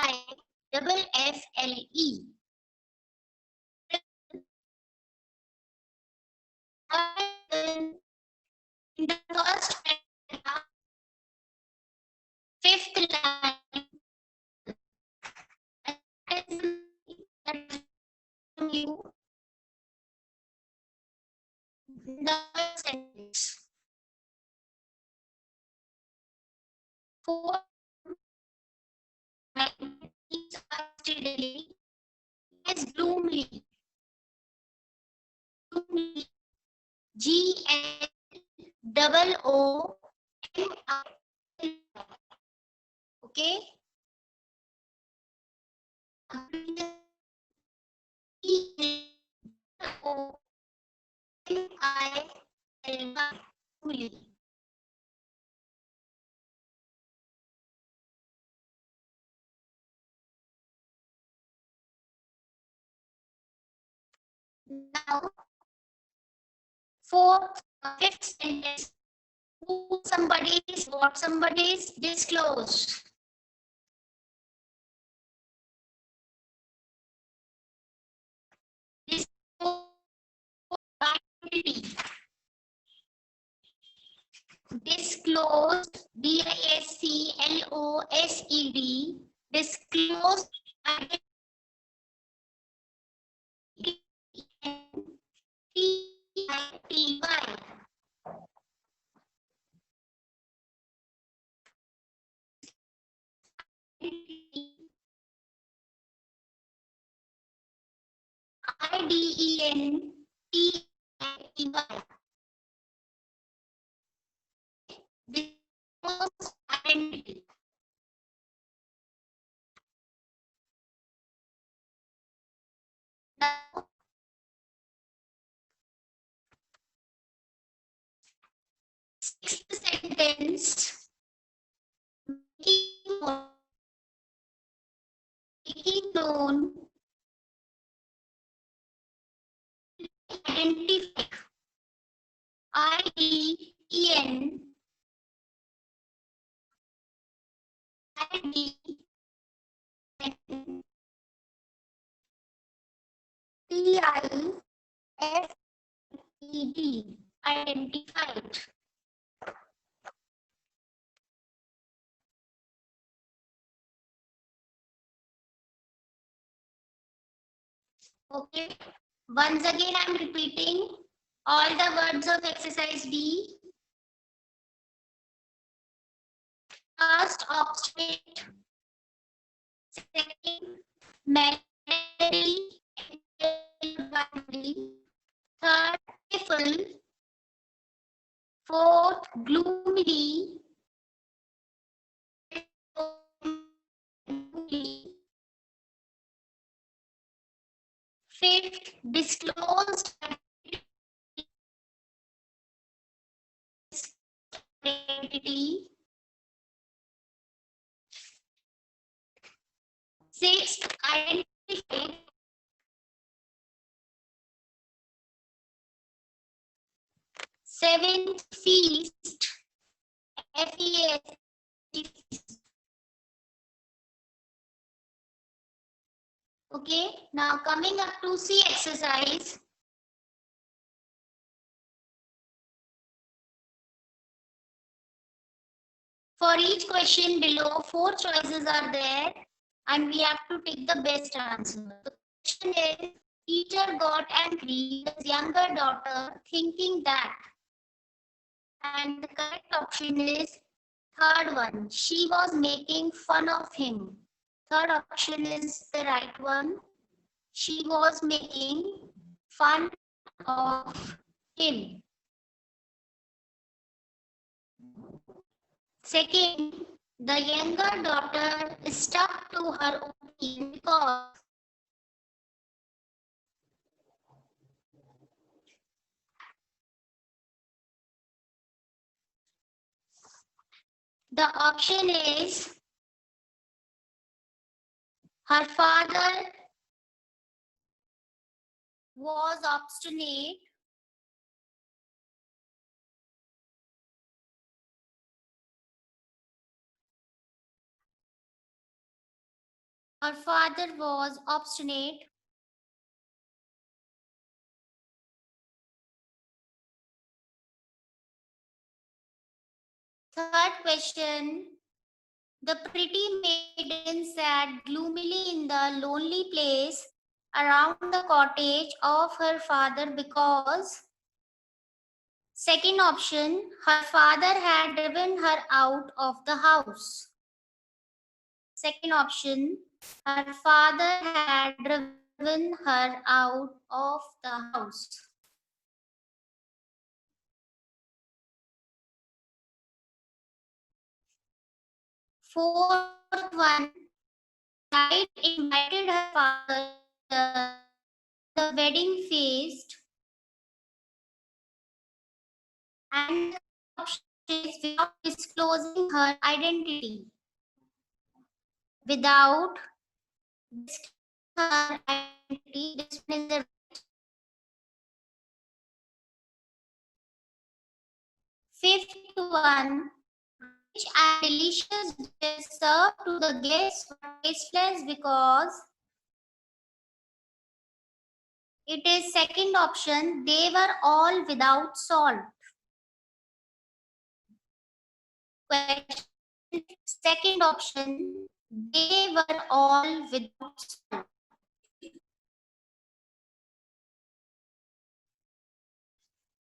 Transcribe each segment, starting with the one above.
FIFFLE. In the first paragraph, fifth line, you the sentence. Four steadily as gloomily. GLOOMI. Okay. GLOOMI. Now, fourth, fifth sentence. Who somebody is, what somebody is, disclose. Disclosed, DISCLOSED, disclosed TITY. IDENTITY. Disclosed identity. Now, sixth sentence. Making known, identify, IDEN, TIFED, identified. Okay. Once again, I am repeating all the words of exercise D. First, obstinate. Second, melody. Third, pitiful. Fourth, gloomy. Fifth, disclosed identity. Sixth, identify. Seventh, feast. FEAST. Okay, now coming up to C exercise. For each question below, 4 choices are there and we have to take the best answer. The question is, teacher got angry with his younger daughter thinking that. And the correct option is third one. She was making fun of him. Third option is the right one. She was making fun of him. Second, the younger daughter stuck to her opinion because the option is her father was obstinate Her father was obstinate. Third question. The pretty maiden sat gloomily in the lonely place around the cottage of her father because, second option, her father had driven her out of the house. Second option, her father had driven her out of the house. Fourth one, bride invited her father to the wedding feast, and the option is without disclosing her identity. Without disclosing her identity, this one is the fifth one. Rich and delicious dishes served to the guests were tasteless because it is second option. They were all without salt. Question. Second option. They were all without salt.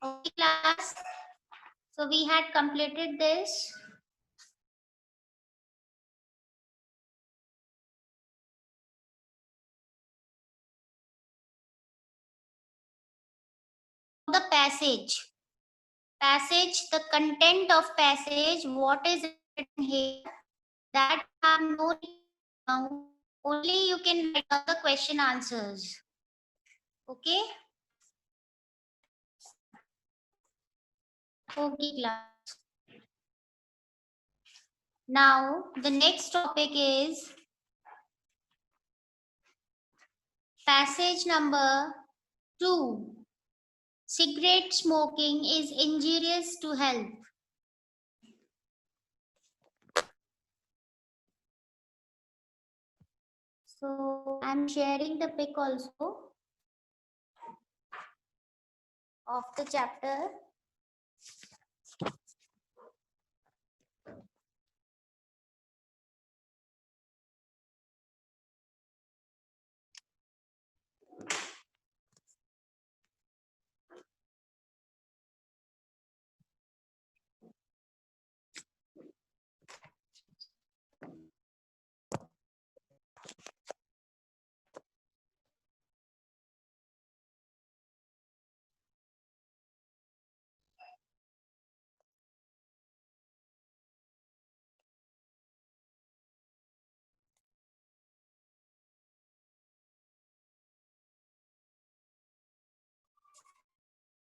Okay, class. So we had completed this. The passage, the content of passage, what is written here, that have no now, only you can write out the question answers. Okay. Okay, class. Now the next topic is passage number 2. Cigarette smoking is injurious to health. So I'm sharing the pic also of the chapter.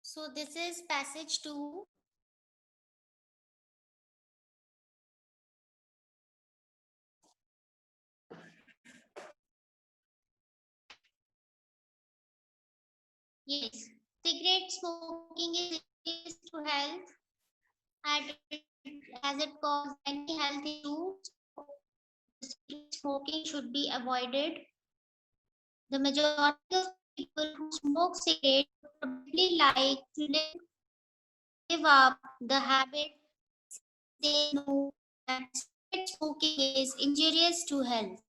So this is passage 2. Yes, cigarette smoking is injurious to health and as it causes many health issues. Cigarette smoking should be avoided. The majority of people who smoke cigarettes would probably like to give up the habit. They know that cigarette smoking is injurious to health.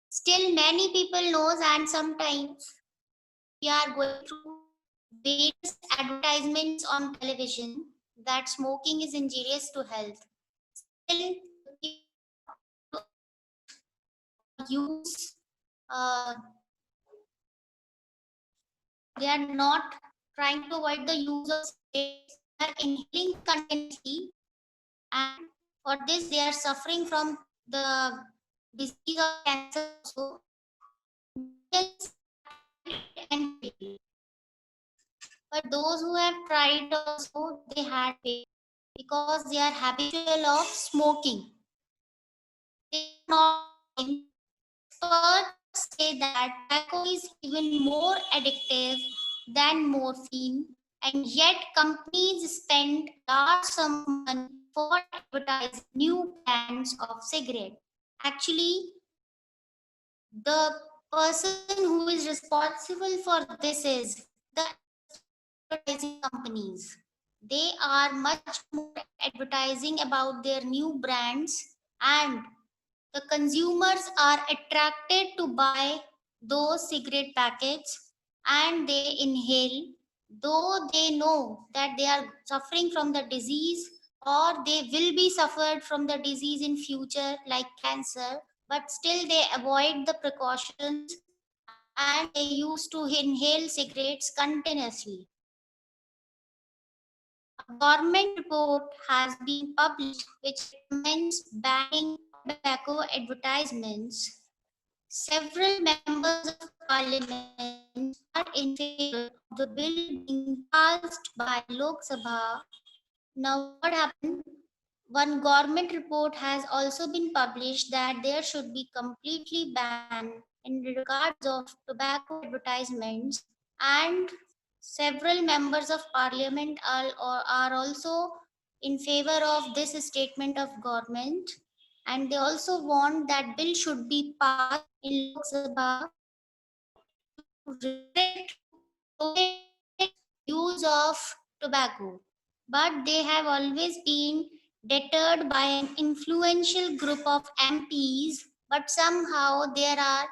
Still, many people knows, and sometimes we are going through various advertisements on television that smoking is injurious to health. Still, use they are not trying to avoid the use of cigarettes. They are inhaling continuously, and for this they are suffering from the disease of cancer. So, and but those who have tried also they had failed because they are habitual of smoking. They are not. Experts say that tobacco is even more addictive than morphine, and yet companies spend large sum of money for advertising new brands of cigarette. Actually, The person who is responsible for this is the advertising companies. They are much more advertising about their new brands, and the consumers are attracted to buy those cigarette packets and they inhale, though they know that they are suffering from the disease or they will be suffered from the disease in future like cancer, but still they avoid the precautions and they used to inhale cigarettes continuously. A government report has been published which recommends banning tobacco advertisements. Several members of parliament are in favor of the bill being passed by Lok Sabha. Now, what happened? One government report has also been published that there should be completely ban in regards of tobacco advertisements, and several members of parliament are also in favor of this statement of government, and they also want that bill should be passed in Lok Sabha to restrict prohibit use of tobacco, but they have always been deterred by an influential group of MPs. But somehow there are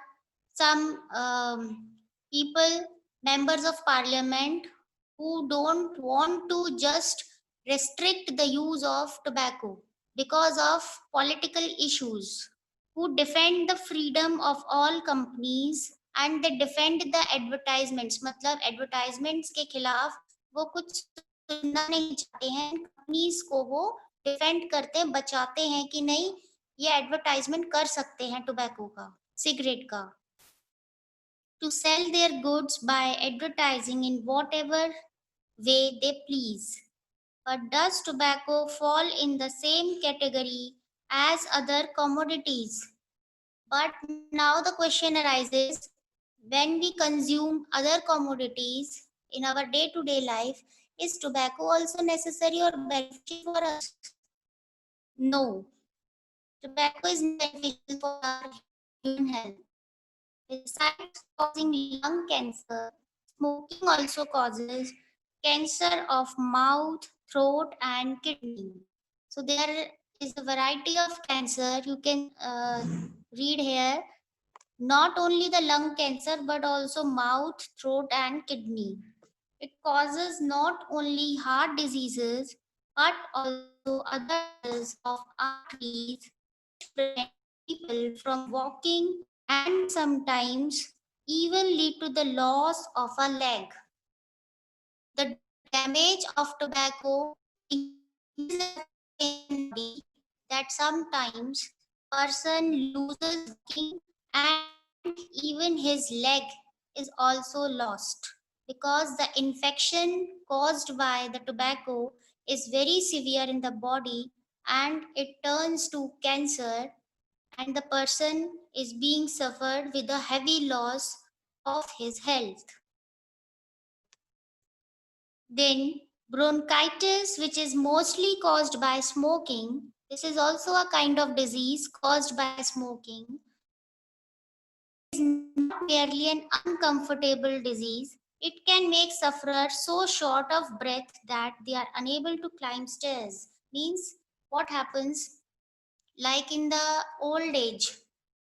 some people, members of parliament, who don't want to just restrict the use of tobacco because of political issues, who defend the freedom of all companies and they defend the advertisements. मतलब advertisements के खिलाफ वो कुछ सुनना नहीं चाहते हैं, companies को वो डिफेंड करते हैं, बचाते हैं कि नहीं ये एडवर्टाइजमेंट कर सकते हैं टोबैको का, सिगरेट का, to sell their goods by advertising in whatever way they please. But does tobacco fall in the same category as other commodities? But now the question arises, when we consume other commodities in our day to day life, is tobacco also necessary or beneficial for us? No, tobacco is beneficial for our human health. Besides causing lung cancer, smoking also causes cancer of mouth, throat, and kidney. So there is a variety of cancer you can read here. Not only the lung cancer but also mouth, throat, and kidney. It causes not only heart diseases but also other diseases of arteries which prevent people from walking and sometimes even lead to the loss of a leg. The damage of tobacco increases in body that sometimes person loses walking and even his leg is also lost because the infection caused by the tobacco is very severe in the body and it turns to cancer, and the person is being suffered with a heavy loss of his health. Then bronchitis, which is mostly caused by smoking. This is also a kind of disease caused by smoking. Is not merely an uncomfortable disease. It can make sufferers so short of breath that they are unable to climb stairs. Means what happens? Like in the old age,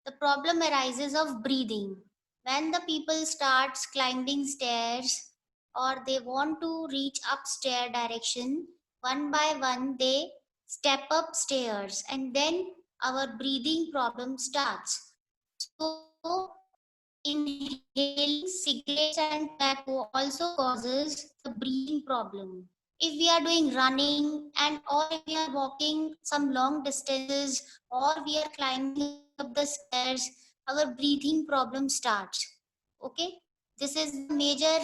the problem arises of breathing. When the people starts climbing stairs or they want to reach upstairs direction, one by one they step up stairs and then our breathing problem starts. So inhaling cigarettes and tobacco also causes the breathing problem. If we are doing running and or if we are walking some long distances or we are climbing up the stairs, our breathing problem starts. Okay, this is the major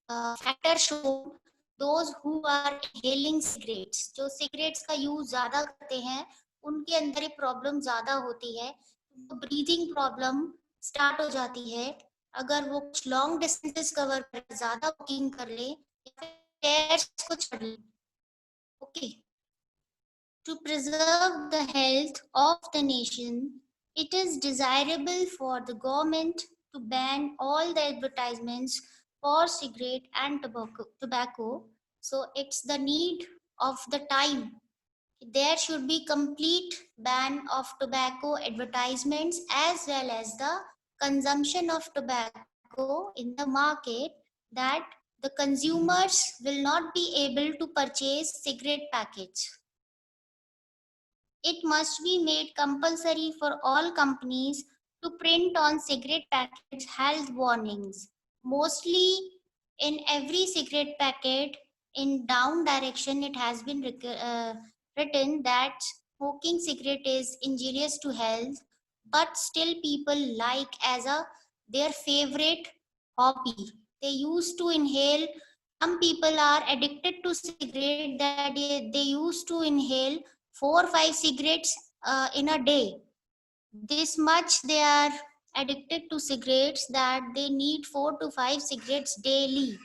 factor shown. Those who are inhaling cigarettes, जो cigarettes का use ज़्यादा करते हैं उनके अंदर ये problem ज़्यादा होती है, तो breathing problem start हो जाती है अगर वो कुछ long distances cover कर ज़्यादा walking कर ले या फिर stairs को चढ़ ले. Okay. To preserve the health of the nation, It is desirable for the government to ban all the advertisements for cigarette and tobacco. So it's the need of the time. There should be complete ban of tobacco advertisements as well as the consumption of tobacco in the market, that the consumers will not be able to purchase cigarette packets. It must be made compulsory for all companies to print on cigarette packets health warnings. Mostly in every cigarette packet, in down direction, it has been written that smoking cigarette is injurious to health, but still people like as a their favorite hobby. They used to inhale. Some people are addicted to cigarette that they used to inhale 4 or 5 cigarettes in a day. This much they are addicted to cigarettes that they need 4 to 5 cigarettes daily.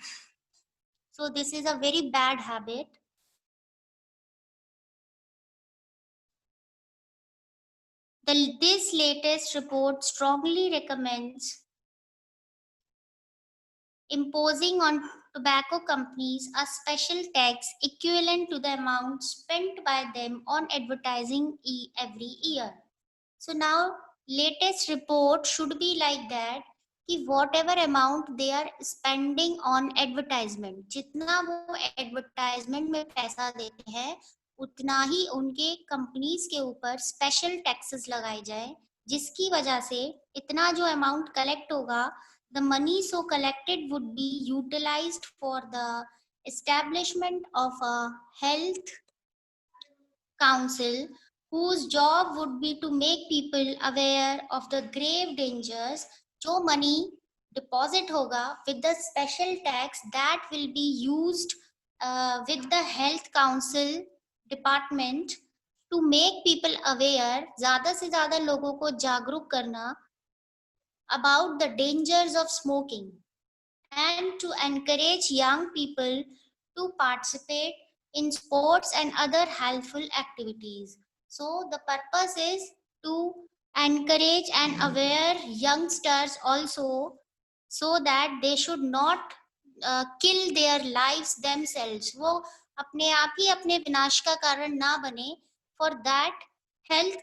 So this is a very bad habit. This latest report strongly recommends imposing on tobacco companies a special tax equivalent to the amount spent by them on advertising every year. So now latest report should be like that कि whatever amount they are spending on advertisement, जितना वो advertisement में पैसा देते हैं उतना ही उनके companies के ऊपर special taxes लगाए जाए, जिसकी वजह से इतना जो amount collect होगा, the money so collected would be utilized for the establishment of a health council whose job would be to make people aware of the grave dangers. जो money deposit होगा with the special tax that will be used with the health council department to make people aware, ज़्यादा से ज़्यादा लोगों को जागरूक करना about the dangers of smoking and to encourage young people to participate in sports and other helpful activities. So the purpose is to encourage and aware youngsters also, so that they should not kill their lives themselves. वो अपने आप ही अपने विनाश का कारण ना बने. For that, health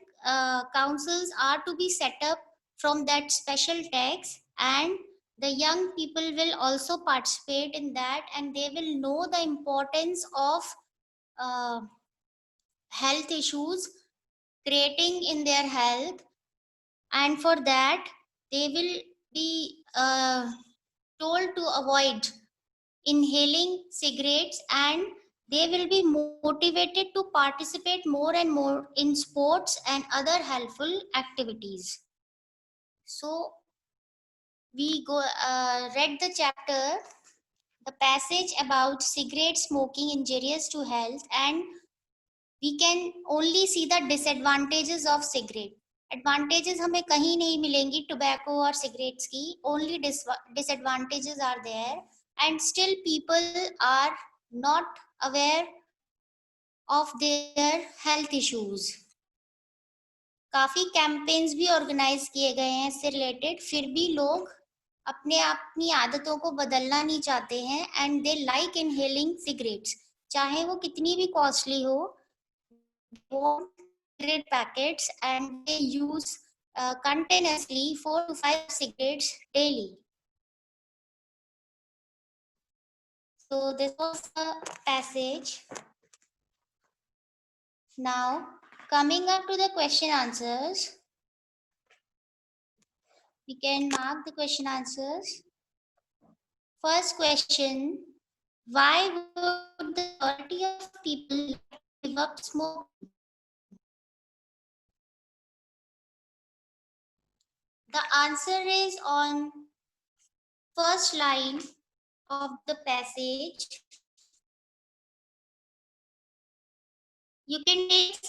councils are to be set up from that special tax, and the young people will also participate in that, and they will know the importance of uh, health issues creating in their health, and for that they will be told to avoid inhaling cigarettes, and they will be motivated to participate more and more in sports and other helpful activities. So we go read the chapter, the passage about cigarette smoking injurious to health, and we can only see the disadvantages of cigarette. Advantages हमें कहीं नहीं मिलेंगी tobacco और cigarettes की, only disadvantages are there, and still people are not aware of their health issues. काफी campaigns भी organise किए गए हैं इससे रिलेटेड, फिर भी लोग अपनी आदतों को बदलना नहीं चाहते हैं, and they like inhaling cigarettes, चाहे वो कितनी भी कॉस्टली हो. Cigarette packets, and they use continuously 4 to 5 cigarettes daily. So this was the passage. Now coming up to the question answers, we can mark the question answers. First question: why would the majority of people give up smoking? The answer is on first line of the passage. You can take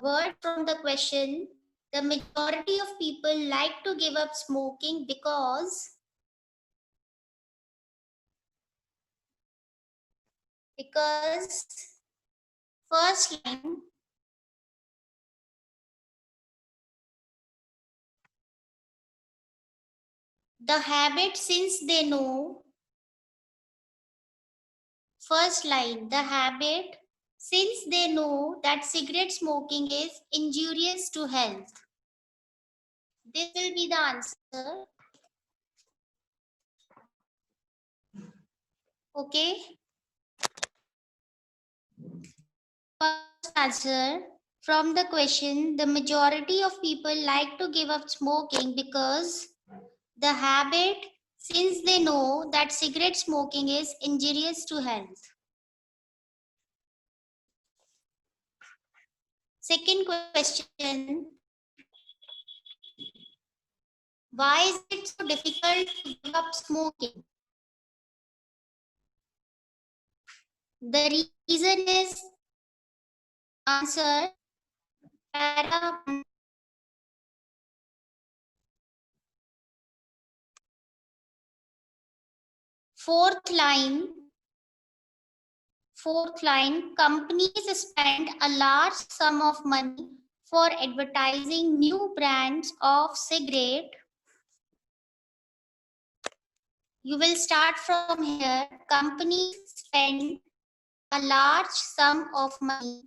word from the question. The majority of people like to give up smoking because first line, The habit, since they know. First line, the habit, since they know that cigarette smoking is injurious to health. This will be the answer. Okay. First answer. From the question, the majority of people like to give up smoking because the habit, since they know that cigarette smoking is injurious to health. Second question, why is it so difficult to give up smoking? The reason is answer para. Fourth line, companies spend a large sum of money for advertising new brands of cigarette. You will start from here. Companies spend a large sum of money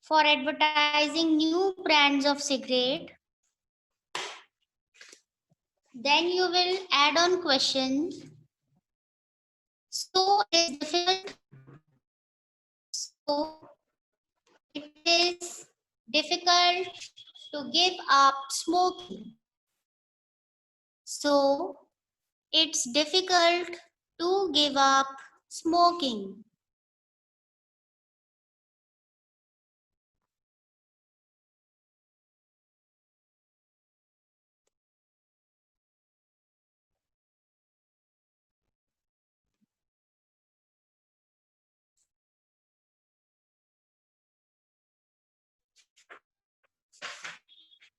for advertising new brands of cigarette. Then you will add on question. So it is difficult. So it is difficult to give up smoking. So it's difficult to give up smoking.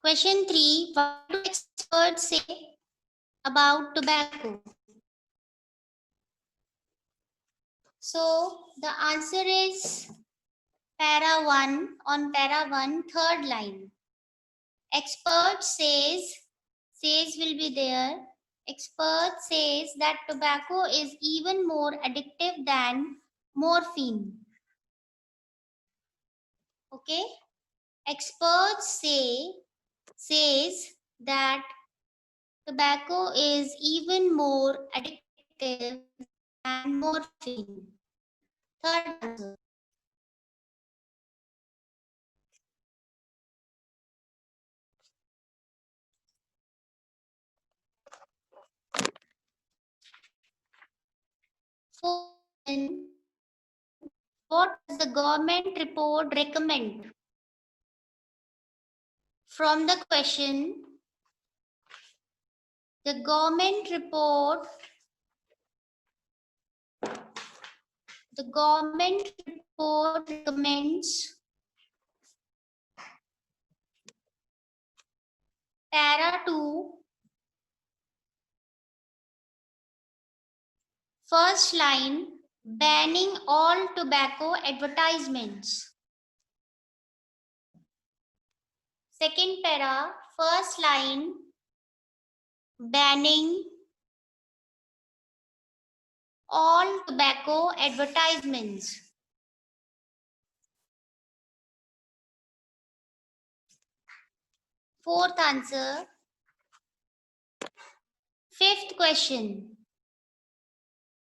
Question 3. What do experts say about tobacco? So the answer is para 1, on para 1, third line. Expert says will be there. Expert says that tobacco is even more addictive than morphine. Okay. Experts says that tobacco is even more addictive than morphine. Third answer. Fourth, what does the government report recommend? From the question, the government report recommends para 2, first line, banning all tobacco advertisements. Second para, first line, banning all tobacco advertisements. Fourth answer. Fifth question.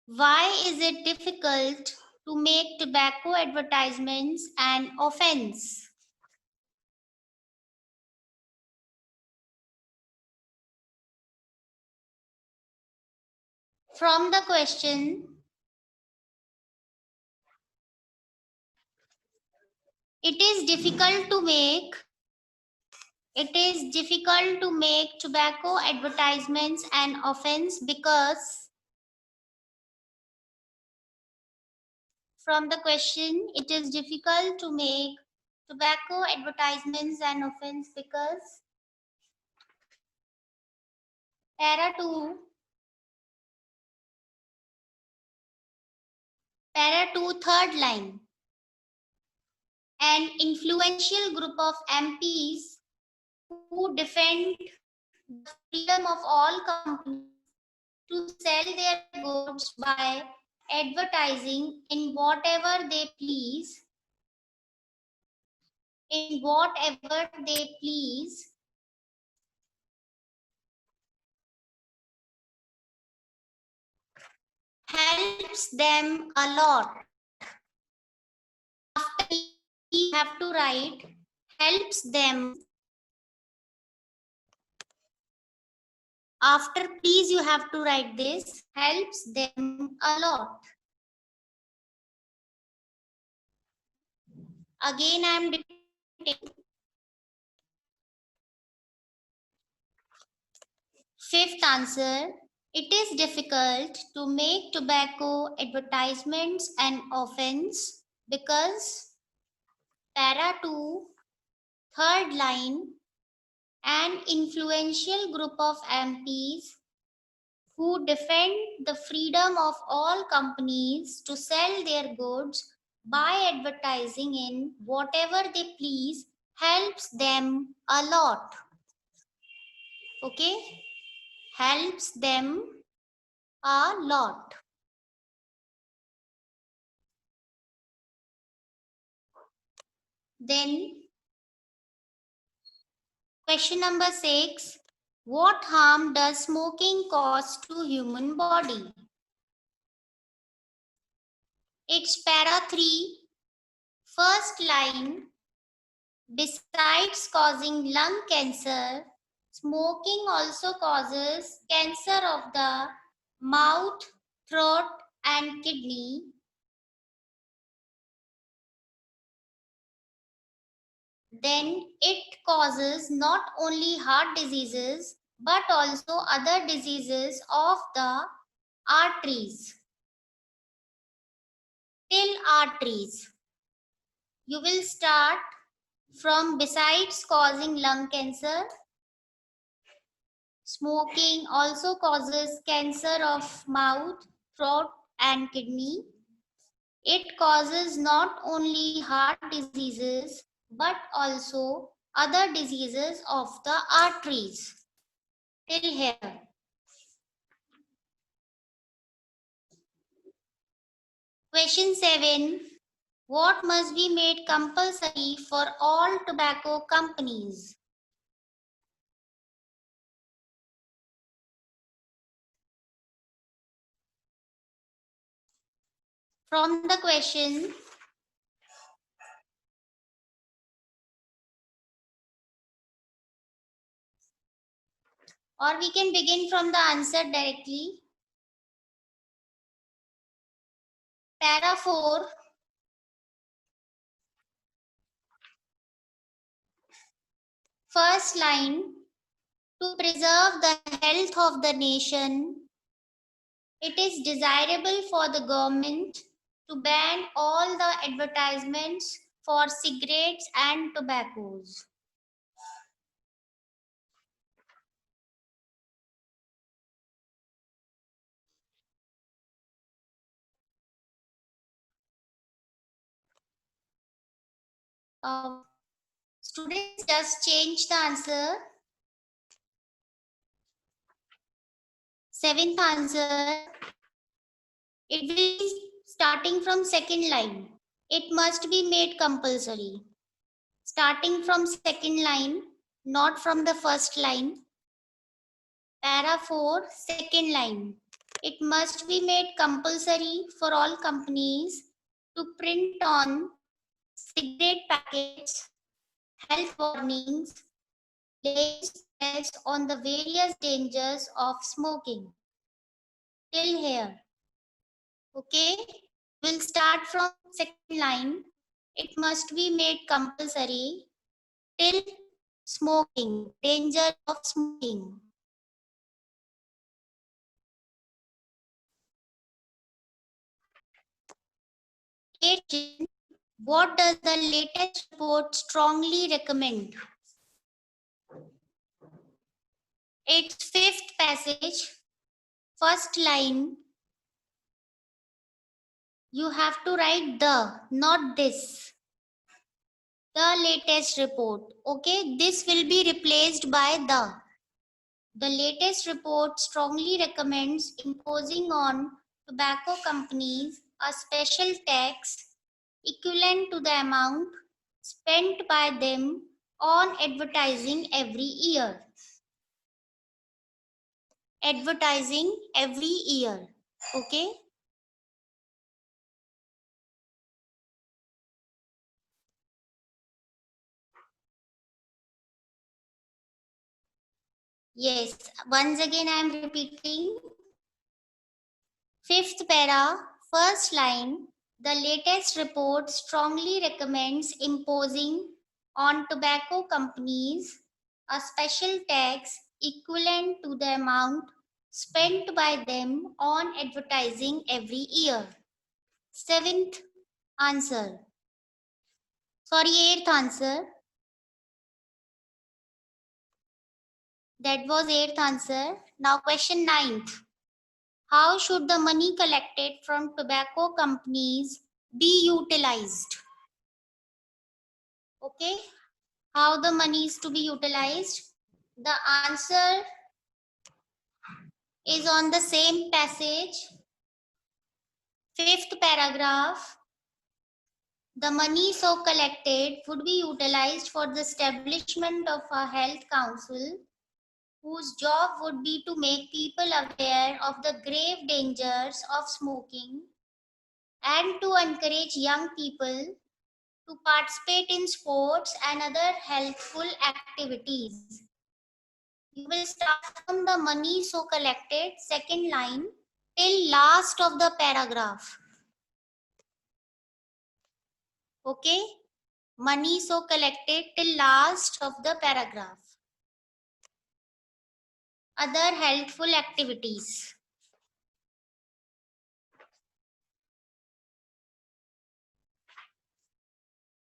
Why is it difficult to make tobacco advertisements an offense? From the question, it is difficult to make tobacco advertisements an offense because from the question, it is difficult to make tobacco advertisements an offense because para 2, third line. an influential group of MPs who defend the freedom of all companies to sell their goods by advertising in whatever they please, helps them a lot. After you have to write helps them. After please you have to write this helps them a lot. Again I am dictating. Fifth answer. It is difficult to make tobacco advertisements an offense because para 2, third line, an influential group of MPs who defend the freedom of all companies to sell their goods by advertising in whatever they please helps them a lot. Okay? Helps them a lot. Then question number 6. What harm does smoking cause to human body? It's para 3, first line. Besides causing lung cancer, smoking also causes cancer of the mouth, throat, and kidney. Then it causes not only heart diseases but also other diseases of the arteries. Till arteries. You will start from besides causing lung cancer. Smoking also causes cancer of mouth, throat, and kidney. It causes not only heart diseases but also other diseases of the arteries. Till here. Question 7. What must be made compulsory for all tobacco companies? From the question, or we can begin from the answer directly. Para 4. First line, to preserve the health of the nation, it is desirable for the government to ban all the advertisements for cigarettes and tobaccos. Students, just change the answer. Seventh answer. It will be starting from second line. It must be made compulsory. Starting from second line, not from the first line. Para 4, second line. It must be made compulsory for all companies to print on cigarette packets health warnings based on the various dangers of smoking. Till here. Okay, we'll start from second line. It must be made compulsory till smoking, danger of smoking. What does the latest report strongly recommend? Its fifth passage, first line. You have to write the, not this. The latest report. Okay, this will be replaced by the. The latest report strongly recommends imposing on tobacco companies a special tax equivalent to the amount spent by them on advertising every year. Advertising every year. Okay. Yes, once again I am repeating. Fifth para, first line. The latest report strongly recommends imposing on tobacco companies a special tax equivalent to the amount spent by them on advertising every year. Seventh answer. Sorry, eighth answer. That was eighth answer. Now question ninth. How should the money collected from tobacco companies be utilized? Okay. How the money is to be utilized? The answer is on the same passage. Fifth paragraph. The money so collected would be utilized for the establishment of a health council whose job would be to make people aware of the grave dangers of smoking and to encourage young people to participate in sports and other healthful activities. You will start from the money so collected, second line, till last of the paragraph. Okay? Money so collected till last of the paragraph. Other helpful activities.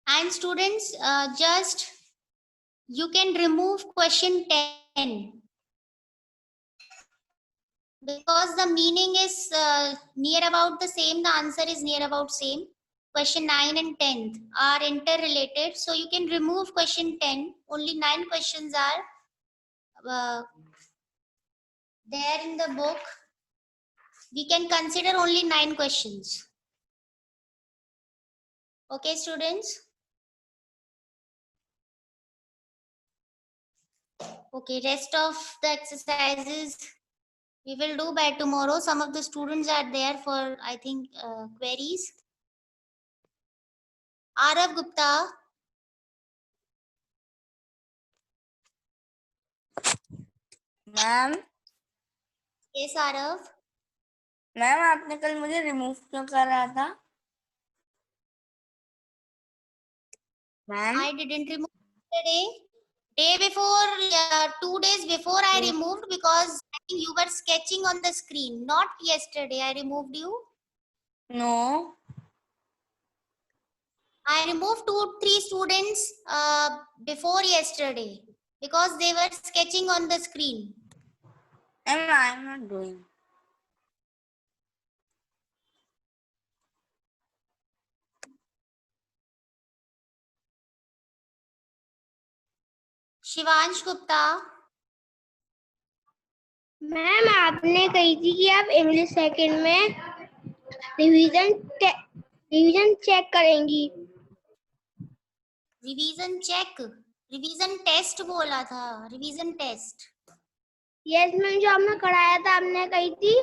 And students, just you can remove question 10 because the meaning is near about the same, the answer is near about same. Question 9 and 10 are interrelated, so you can remove question 10. Only 9 questions are there in the book. We can consider only 9 questions. Okay, students? Okay, rest of the exercises we will do by tomorrow. Some of the students are there for, I think, queries. Arav Gupta. Ma'am Yes, Arav. Ma'am आपने कल मुझे remove क्यों कर रहा था? Ma'am I didn't remove today. Day before, 2 days before I removed because I think you were sketching on the screen. Not yesterday I removed you. No. I removed 2-3 students before yesterday because they were sketching on the screen. Ma'am, I am not doing. Shivansh Gupta. Ma'am आपने कही थी कि आप English second में revision check करेंगी. Revision check, revision test बोला था. Revision test. Yes ma'am, जो आपने कराया था आपने कही थी